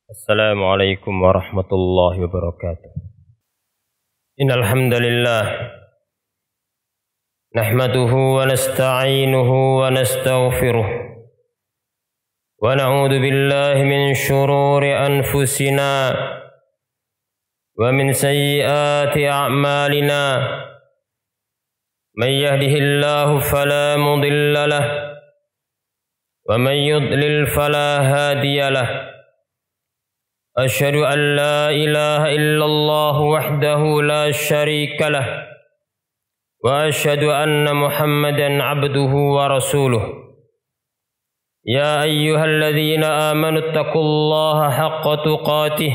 Assalamualaikum warahmatullahi wabarakatuh. Innal hamdalillah nahmaduhu wa nasta'inuhu wa nastaghfiruh wa na'udzu billahi min shururi anfusina wa min sayyiati a'malina. Man yahdihillahu fala mudilla lahu wa man yudlil fala hadiya lahu. أشهد أن لا إله إلا الله وحده لا شريك له وأشهد أن محمدا عبده ورسوله. يا أيها الذين آمنوا اتقوا الله حق تقاته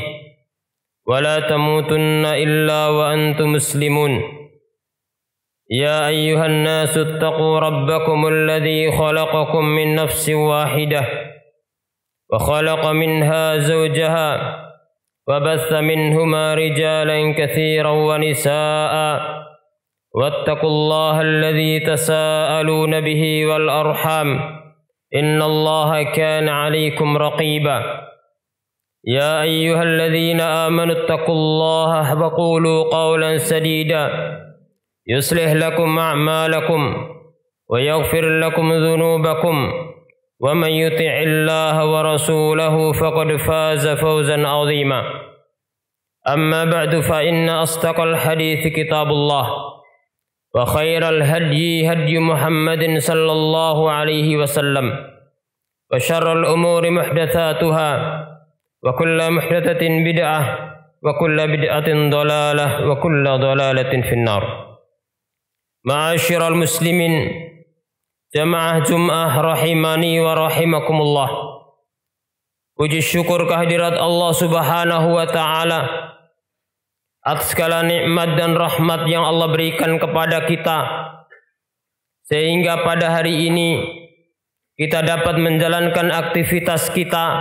ولا تموتن إلا وأنتم مسلمون. يا أيها الناس اتقوا ربكم الذي خلقكم من نفس واحدة وخلق منها زوجها وبث منهما رجالا كثيرا ونساء واتقوا الله الذي تساءلون به والأرحام إن الله كان عليكم رقيبا. يا أيها الذين آمنوا اتقوا الله وقولوا قولا سديدا يصلح لكم أعمالكم ويغفر لكم ذنوبكم ومن يطع الله ورسوله فقد فاز فوزا عظيما. أما بعد فإن أصدق الحديث كتاب الله وخير الهدي هدي محمد صلى الله عليه وسلم وشر الأمور محدثاتها وكل محدثة بدعة وكل بدعة ضلالة وكل ضلالة في النار. معاشر المسلمين Jamaah Jum'ah rahimani wa rahimakumullah. Puji syukur kehadirat Allah subhanahu wa ta'ala atas segala nikmat dan rahmat yang Allah berikan kepada kita, sehingga pada hari ini kita dapat menjalankan aktivitas kita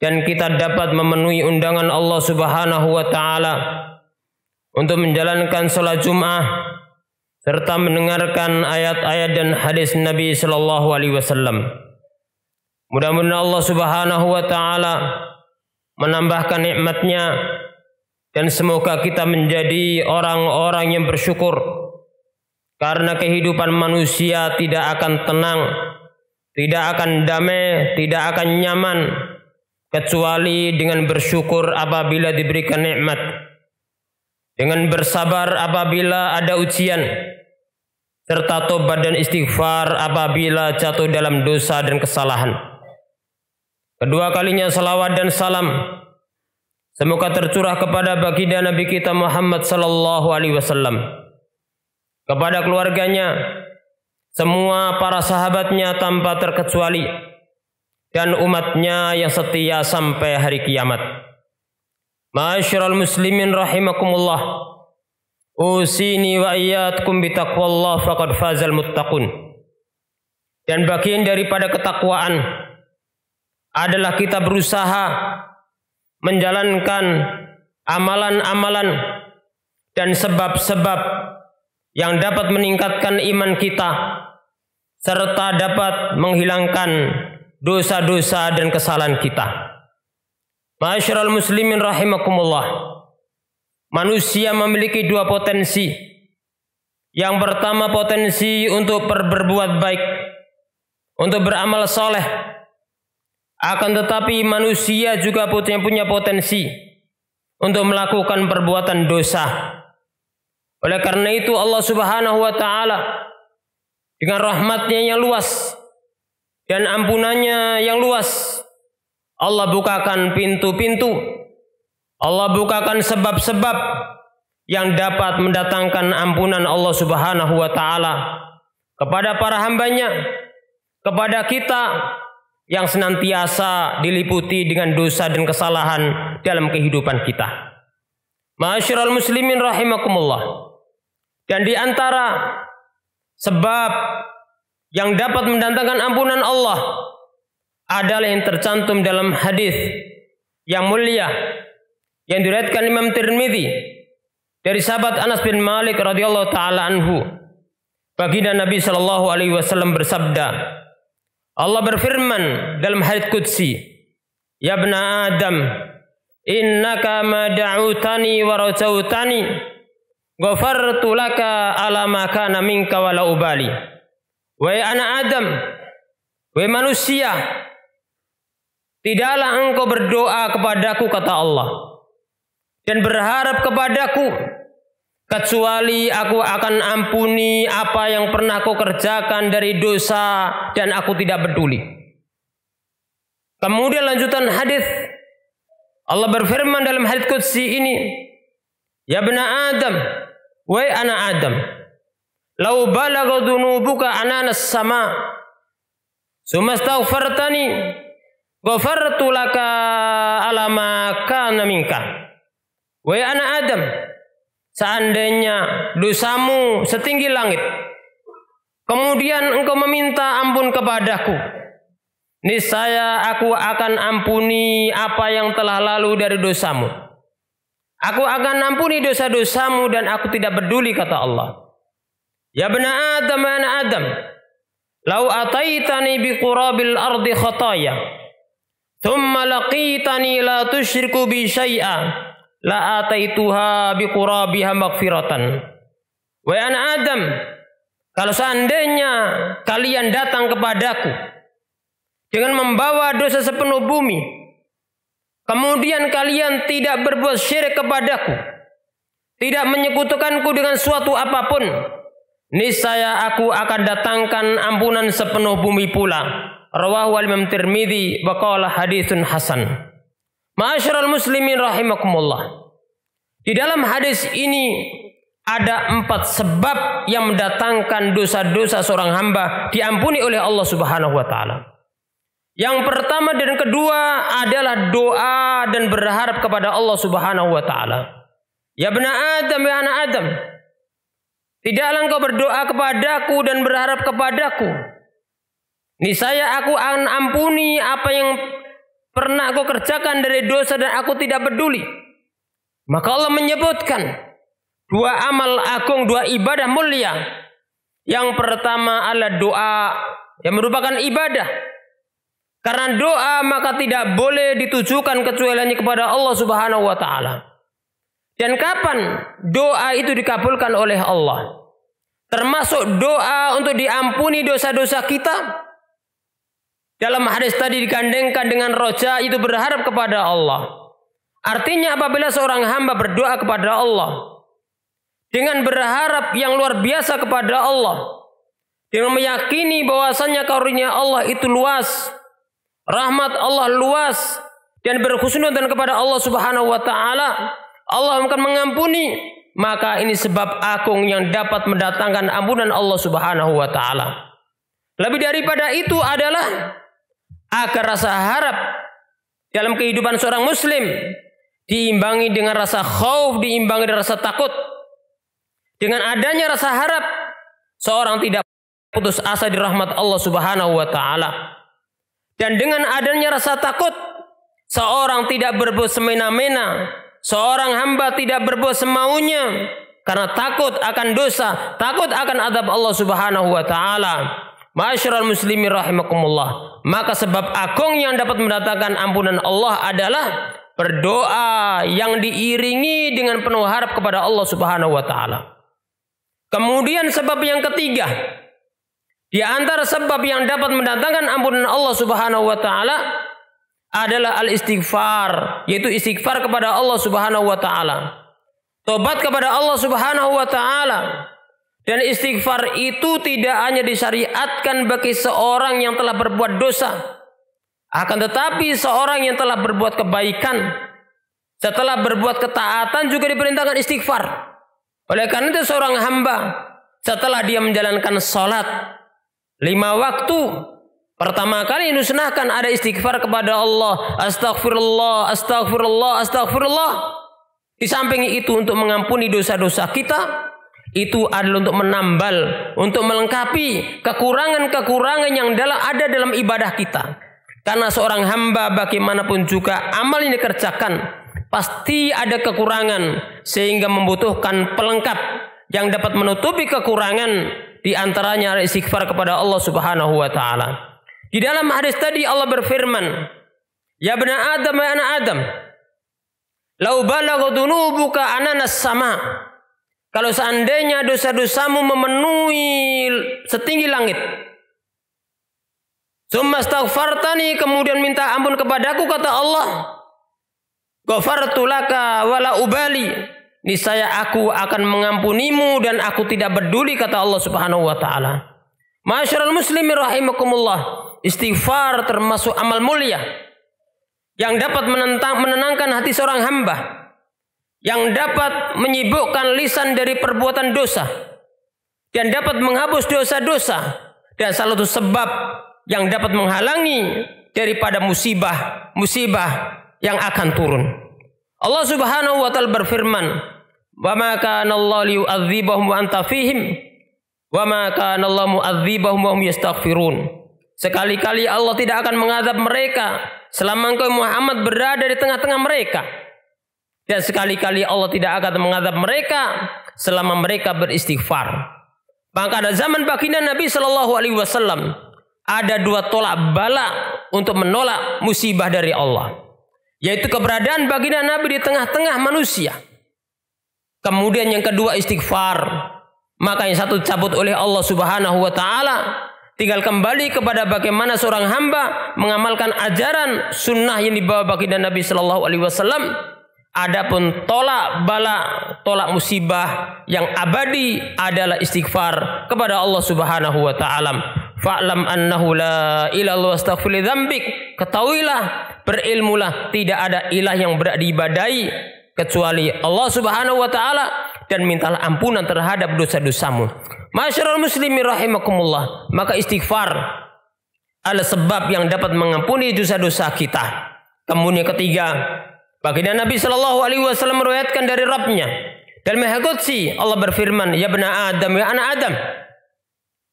dan kita dapat memenuhi undangan Allah subhanahu wa ta'ala untuk menjalankan salat Jum'ah serta mendengarkan ayat-ayat dan hadis Nabi sallallahu alaihi wasallam. Mudah-mudahan Allah subhanahu wa ta'ala menambahkan nikmatnya dan semoga kita menjadi orang-orang yang bersyukur, karena kehidupan manusia tidak akan tenang, tidak akan damai, tidak akan nyaman kecuali dengan bersyukur apabila diberikan nikmat, dengan bersabar apabila ada ujian, serta tobat dan istighfar apabila jatuh dalam dosa dan kesalahan. Kedua kalinya salawat dan salam semoga tercurah kepada baginda Nabi kita Muhammad sallallahu alaihi wasallam, kepada keluarganya, semua para sahabatnya tanpa terkecuali, dan umatnya yang setia sampai hari kiamat. Ma'asyiral muslimin rahimakumullah. Usini wa iyyakum bitaqwallah faqad fazal muttaqun. Dan bagian daripada ketakwaan adalah kita berusaha menjalankan amalan-amalan dan sebab-sebab yang dapat meningkatkan iman kita serta dapat menghilangkan dosa-dosa dan kesalahan kita. Ma'asyiral muslimin rahimakumullah. Manusia memiliki dua potensi. Yang pertama, potensi untuk berbuat baik, untuk beramal soleh. Akan tetapi manusia juga punya potensi untuk melakukan perbuatan dosa. Oleh karena itu Allah subhanahu wa ta'ala dengan rahmatnya yang luas dan ampunannya yang luas, Allah bukakan pintu-pintu, Allah bukakan sebab-sebab yang dapat mendatangkan ampunan Allah subhanahu wa ta'ala kepada para hambanya, kepada kita yang senantiasa diliputi dengan dosa dan kesalahan dalam kehidupan kita. Ma'asyiral muslimin rahimakumullah. Dan di antara sebab yang dapat mendatangkan ampunan Allah adalah yang tercantum dalam hadis yang mulia yang diriwayatkan Imam Tirmidzi dari sahabat Anas bin Malik radhiyallahu taala anhu. Baginda Nabi sallallahu alaihi wasallam bersabda, Allah berfirman dalam hadits qudsi, Ya ibna Adam, innaka ma da'utani wa rajautani ghafartu laka ala ma kana minka wa la ubali. Wahai anak Adam, wahai manusia, tidaklah engkau berdoa kepadaku, kata Allah, dan berharap kepadaku, kecuali aku akan ampuni apa yang pernah kau kerjakan dari dosa dan aku tidak peduli. Kemudian lanjutan hadis, Allah berfirman dalam hadis qudsi ini, ya ibna Adam, wahai anak Adam, lau balagha dhunubuka ananas sama summa astaghfartani ghafartu laka ala ma kana minka. Wahai anak Adam, seandainya dosamu setinggi langit, kemudian engkau meminta ampun kepadaku, niscaya aku akan ampuni apa yang telah lalu dari dosamu. Aku akan ampuni dosa-dosamu dan aku tidak peduli, kata Allah. Ya ibna Adam, ya anak Adam, lau ataitani biqurabil ardi khataya thumma laqitani la tusyriku bi syai'a la ataituha biqurabiha maghfiratan. Wahai anak Adam, kalau seandainya kalian datang kepadaku dengan membawa dosa sepenuh bumi, kemudian kalian tidak berbuat syirik kepadaku, tidak menyekutukanku dengan suatu apapun, niscaya aku akan datangkan ampunan sepenuh bumi pula. Rawahu al-Imam Tirmidzi wa qala haditsun hasan. Ma'asyiral muslimin rahimakumullah. Di dalam hadis ini ada 4 sebab yang mendatangkan dosa-dosa seorang hamba diampuni oleh Allah Subhanahu wa taala. Yang pertama dan kedua adalah doa dan berharap kepada Allah Subhanahu wa taala. Ya ibna Adam, ya anak Adam, tidaklah engkau berdoa kepadaku dan berharap kepadaku, niscaya aku akan ampuni apa yang pernah aku kerjakan dari dosa dan aku tidak peduli. Maka Allah menyebutkan 2 amal agung, 2 ibadah mulia. Yang pertama adalah doa yang merupakan ibadah. Karena doa maka tidak boleh ditujukan kecuali hanya kepada Allah Subhanahu wa taala. Dan kapan doa itu dikabulkan oleh Allah? Termasuk doa untuk diampuni dosa-dosa kita. Dalam hadis tadi digandengkan dengan roja, itu berharap kepada Allah. Artinya apabila seorang hamba berdoa kepada Allah dengan berharap yang luar biasa kepada Allah, dengan meyakini bahwasanya karunia Allah itu luas, rahmat Allah luas, dan berkhusnudzan kepada Allah Subhanahu wa taala, Allah akan mengampuni, maka ini sebab agung yang dapat mendatangkan ampunan Allah Subhanahu wa taala. Lebih daripada itu adalah agar rasa harap dalam kehidupan seorang muslim diimbangi dengan rasa khauf, diimbangi dengan rasa takut. Dengan adanya rasa harap, seorang tidak putus asa di rahmat Allah Subhanahu wa taala. Dan dengan adanya rasa takut, seorang tidak berbuat semena-mena, seorang hamba tidak berbuat semaunya karena takut akan dosa, takut akan azab Allah Subhanahu wa taala. Ma'asyiral muslimin rahimakumullah. Maka sebab agung yang dapat mendatangkan ampunan Allah adalah berdoa yang diiringi dengan penuh harap kepada Allah Subhanahu wa taala. Kemudian sebab yang ketiga, di antara sebab yang dapat mendatangkan ampunan Allah Subhanahu wa taala adalah al-istighfar, yaitu istighfar kepada Allah Subhanahu wa taala. Tobat kepada Allah Subhanahu wa taala. Dan istighfar itu tidak hanya disyariatkan bagi seorang yang telah berbuat dosa, akan tetapi seorang yang telah berbuat kebaikan, setelah berbuat ketaatan juga diperintahkan istighfar. Oleh karena itu seorang hamba setelah dia menjalankan sholat 5 waktu, pertama kali disunahkan ada istighfar kepada Allah. Astagfirullah, astagfirullah, astagfirullah. Di samping itu untuk mengampuni dosa-dosa kita, itu adalah untuk menambal, untuk melengkapi kekurangan-kekurangan yang ada dalam ibadah kita. Karena seorang hamba bagaimanapun juga amal yang dikerjakan pasti ada kekurangan, sehingga membutuhkan pelengkap yang dapat menutupi kekurangan. Di antaranya istighfar kepada Allah Subhanahu wa taala. Di dalam hadis tadi Allah berfirman, Ya bna Adam, ya anak Adam. Lau balagha dunubuka ananas sama. Kalau seandainya dosa-dosamu memenuhi setinggi langit. Summa astaghfartani, kemudian minta ampun kepadaku, kata Allah. Ghafartu laka wala ubali. Niscaya aku akan mengampunimu dan aku tidak peduli, kata Allah Subhanahu wa taala. Ma'asyiral muslimin rahimakumullah. Istighfar termasuk amal mulia yang dapat menenangkan hati seorang hamba, yang dapat menyibukkan lisan dari perbuatan dosa, dan dapat menghapus dosa-dosa, dan salah satu sebab yang dapat menghalangi daripada musibah yang akan turun. Allah Subhanahu wa taala berfirman, "Wa ma kana Allah liyu'adzibahum wa anta fihim, wa ma kana Allah mu'adzibahum wa hum yastaghfirun." Sekali-kali Allah tidak akan mengadab mereka selama engkau Muhammad berada di tengah-tengah mereka. Dan sekali-kali Allah tidak akan mengadab mereka selama mereka beristighfar. Maka pada zaman baginda Nabi Shallallahu Alaihi Wasallam ada dua tolak bala untuk menolak musibah dari Allah, yaitu keberadaan baginda Nabi di tengah-tengah manusia. Kemudian yang kedua istighfar. Maka yang satu dicabut oleh Allah Subhanahu wa taala, tinggal kembali kepada bagaimana seorang hamba mengamalkan ajaran sunnah yang dibawa baginda Nabi Shallallahu Alaihi Wasallam. Adapun tolak bala, tolak musibah yang abadi adalah istighfar kepada Allah Subhanahu wa taala. Fa'lam annahu la ilaha illallah wastaghfir li dzambik. Ketahuilah, berilmulah, tidak ada ilah yang berhak diibadahi kecuali Allah Subhanahu wa taala, dan mintalah ampunan terhadap dosa-dosamu. Masyarul muslimin rahimakumullah. Maka istighfar adalah sebab yang dapat mengampuni dosa-dosa kita. Kemudian yang ketiga, baginda Nabi Shallallahu Alaihi Wasallam meriwayatkan dari Rabbnya dalam Hadits Qudsi, Allah berfirman, ya bna Adam, ya anak Adam,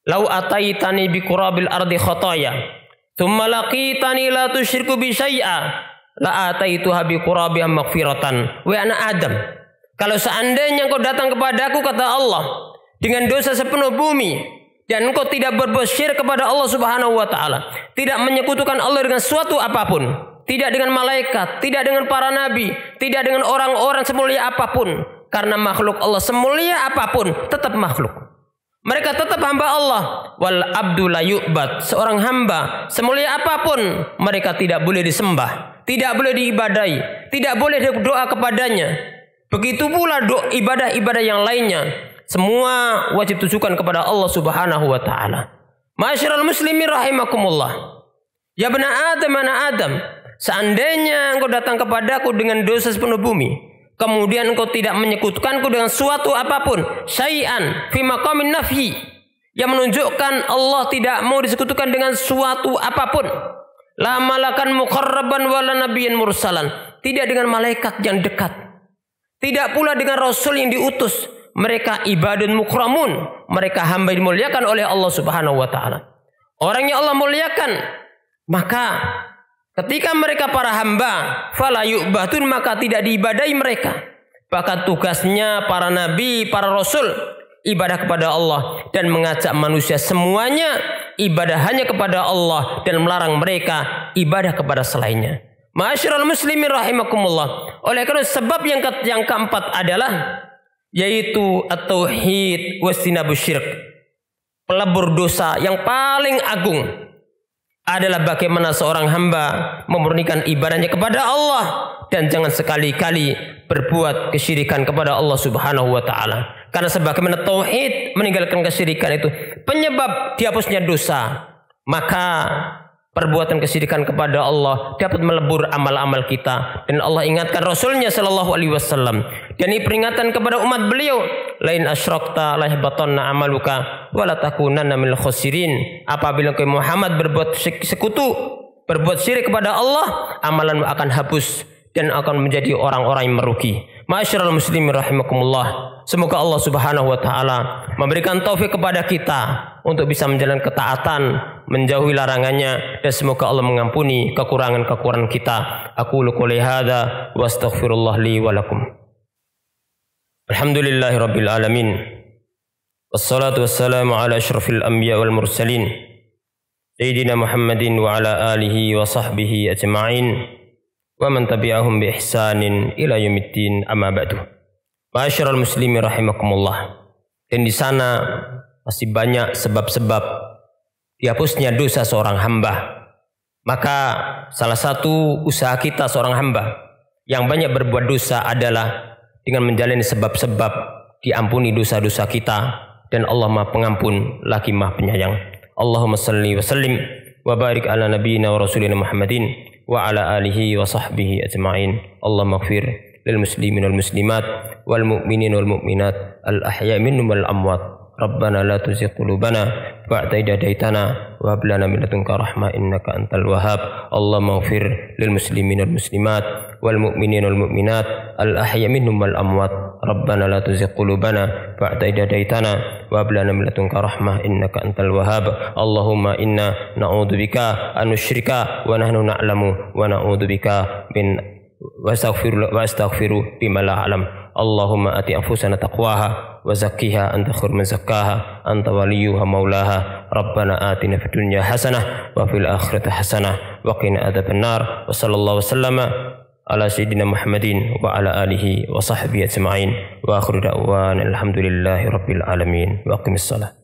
lau ataitani bi qurabil ardi khataya thumma laqitani la tusyriku bi syai'a la ataituha bi qurabiha maghfiratan. Wa anak Adam, kalau seandainya engkau datang kepadaku, kata Allah, dengan dosa sepenuh bumi, dan engkau tidak berbuat syirik kepada Allah Subhanahu wa taala, tidak menyekutukan Allah dengan suatu apapun, tidak dengan malaikat, tidak dengan para nabi, tidak dengan orang-orang semulia apapun, karena makhluk Allah semulia apapun tetap makhluk. Mereka tetap hamba Allah. Wal abdu la yu'bad, seorang hamba semulia apapun mereka tidak boleh disembah, tidak boleh diibadahi, tidak boleh doa kepadanya. Begitu pula ibadah-ibadah yang lainnya, semua wajib tujukan kepada Allah Subhanahu wa taala. Masyarul muslimin rahimakumullah. Ya bna Adam, anak Adam, seandainya engkau datang kepadaku dengan dosa sepenuh bumi, kemudian engkau tidak menyekutukanku dengan suatu apapun, syai'an fi maqamin nafyi, yang menunjukkan Allah tidak mau disekutukan dengan suatu apapun. La malakan muqarraban wala nabiyyan mursalan, tidak dengan malaikat yang dekat, tidak pula dengan rasul yang diutus. Mereka ibadun mukramun, mereka hamba yang dimuliakan oleh Allah Subhanahu wa taala. Orang yang Allah muliakan, maka ketika mereka para hamba, fala yu'batun, maka tidak diibadahi mereka. Bahkan tugasnya para nabi, para rasul, ibadah kepada Allah dan mengajak manusia semuanya ibadah hanya kepada Allah dan melarang mereka ibadah kepada selainnya. Ma'asyiral muslimin rahimakumullah. Oleh karena sebab yang keempat adalah yaitu at-tauhid wastinabus syirk. Pelebur dosa yang paling agung adalah bagaimana seorang hamba memurnikan ibadahnya kepada Allah dan jangan sekali-kali berbuat kesyirikan kepada Allah Subhanahu wa taala. Karena sebagaimana tauhid meninggalkan kesyirikan itu penyebab dihapusnya dosa, maka perbuatan kesyirikan kepada Allah dapat melebur amal-amal kita. Dan Allah ingatkan Rasulnya Shallallahu Alaihi Wasallam, dan ini peringatan kepada umat beliau, lain asyrakta la yahbatanna amaluka wa la takunanna minal khasirin. Apabila engkau Muhammad berbuat sekutu, berbuat syirik kepada Allah, amalanmu akan hapus dan akan menjadi orang-orang yang merugi. Ma'asyiral muslimin rahimakumullah. Semoga Allah Subhanahu wa taala memberikan taufik kepada kita untuk bisa menjalankan ketaatan, menjauhi larangannya, dan semoga Allah mengampuni kekurangan-kekurangan kita. Aqulu qouli hadza wa astaghfirullah li wa lakum. Alhamdulillahirabbil alamin. Wassalatu wassalamu ala asyrafil anbiya wal mursalin. Sayyidina Muhammadin wa ala alihi wa sahbihi ajma'in. wa man tabi'ahum bi ihsanin ila yaumiddin, amma ba'du. Ma'asyiral muslimin rahimakumullah. Dan di sana masih banyak sebab-sebab dihapusnya dosa seorang hamba. Maka salah satu usaha kita seorang hamba yang banyak berbuat dosa adalah dengan menjalani sebab-sebab diampuni dosa-dosa kita, dan Allah Maha Pengampun lagi Maha Penyayang. Allahumma salli wa sallim wa barik ala nabiyyina wa rasulina Muhammadin wa ala alihi wa sahbihi ajma'in. Allahumma ighfir lil muslimin wal muslimat wal mu'minin wal mu'minat al ahya minhum wal amwat. Rabbana la tuzigh qulubana ba'da idh hadaytana wa hab lana min ladunka rahmah innaka antal wahhab. Allahumma ighfir lil muslimin wal muslimat wal mu'minin wal mu'minat al ahya minhum wal amwat. Rabbana la tuzigh qulubana ba'da idh hadaytana wa hab lana min ladunka rahmah innaka antal wahhab. Allahumma inna na'udzubika an nusyrika wa nahnu na'lamu wa na'udzubika min wastaghfiru bima la a'lam. Allahumma ati anfusana taqwaha wa zakkiha anta khairu man zakkaha anta waliyuha maulaha. Rabbana atina fid dunya hasanah wa fil akhirati hasanah wa qina adzabannar. Wa sallallahu wasallama ala sayyidina Muhammadin wa ala alihi wa sahbihi ajma'in. Wa akhiru da'wana alhamdulillahi rabbil alamin. Wa aqimissalah.